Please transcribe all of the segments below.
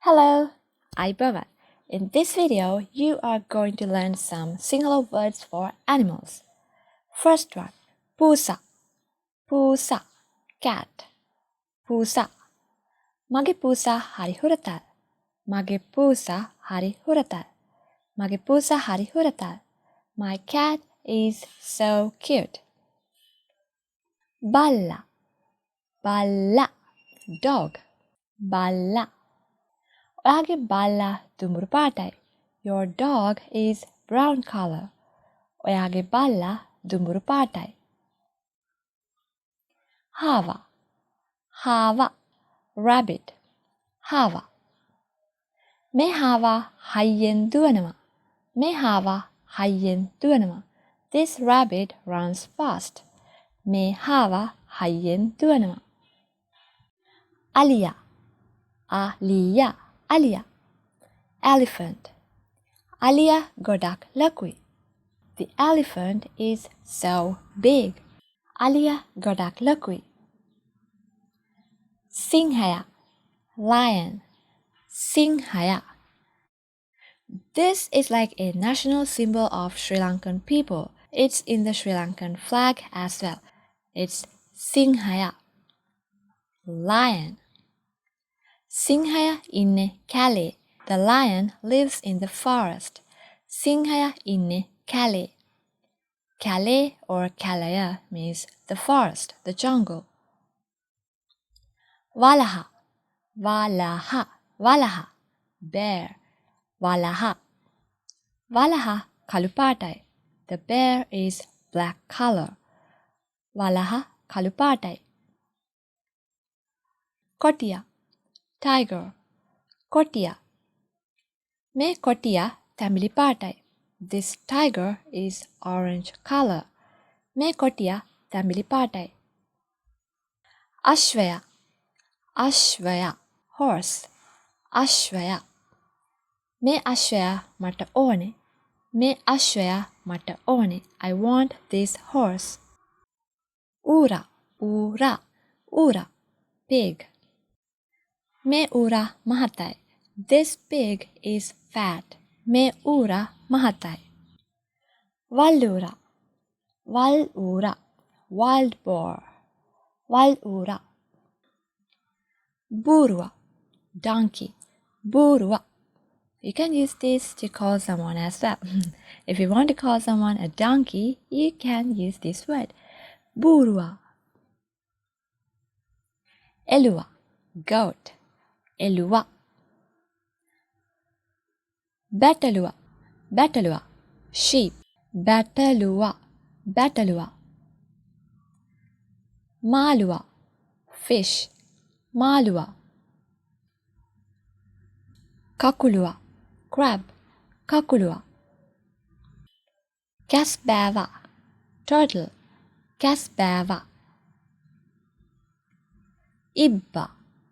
Hello, Aibavan. In this video, you are going to learn some Sinhala words for animals. First one, pusa. Pusa, cat. Pusa. Mage pusa hari huratal. Mage pusa hari huratal. Mage pusa hari huratal. My cat is so cute. Balla. Balla, dog. Balla. ඔයාගේ බල්ලා දුඹුරු පාටයි. Your dog is brown color. ඔයාගේ බල්ලා දුඹුරු පාටයි. Hava. Hava. Rabbit. Hava. මේ හාවා හයියෙන් දුවනවා. මේ හාවා හයියෙන් දුවනවා. This rabbit runs fast. මේ හාවා හයියෙන් දුවනවා. Alia. Alia. Alia. Elephant. Alia godak lakui. The elephant is so big. Alia godak lakui. Sinhala. Lion. Sinhala. This is like a national symbol of Sri Lankan people. It's in the Sri Lankan flag as well. It's Sinhala. Lion. Sinhala inne kale. The lion lives in the forest. Sinhala inne kale. Kale or kalaya means the forest, the jungle. Walaha. Walaha. Walaha. Bear. Walaha. Walaha kalupatai. The bear is black color. Walaha kalupatai. Kotia. Tiger. Kotia. Me kotia tamili patai. This tiger is orange color. Me kotia tamili patai. Ashvaya. Ashvaya. Horse. Ashvaya. Me ashvaya mata one. Me ashvaya mata one. I want this horse. Ura. Ura. Ura. Pig. Me ura mahatai. This pig is fat. Me ura mahatai. Vallura. Vallura. Wild boar. Vallura. Burua. Donkey. Burua. You can use this to call someone as well. If you want to call someone a donkey, you can use this word. Burua. Elua. Goat. Elua. Batalua. Batalua. Sheep. Batalua. Batalua. Malua. Fish. Malua. Kakulua. Crab. Kakulua. Kasbava. Turtle. Kasbava. Ibba.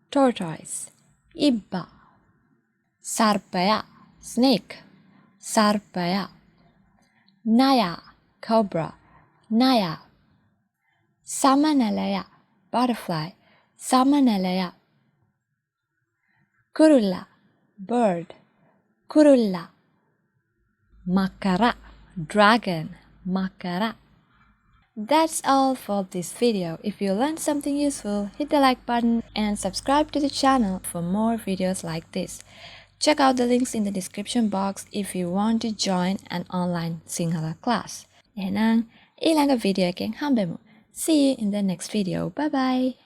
Tortoise. Ibba. Sarpaya. Snake. Sarpaya. Naya. Cobra. Naya. Samanalaya. Butterfly. Samanalaya. Kurulla. Bird. Kurulla. Makara. Dragon. Makara. That's all for this video. If you learned something useful, hit the like button and subscribe to the channel for more videos like this. Check out the links in the description box if you want to join an online Sinhala class. එහෙනම් ඊළඟ video එකෙන් හම්බෙමු. See you in the next video. Bye bye.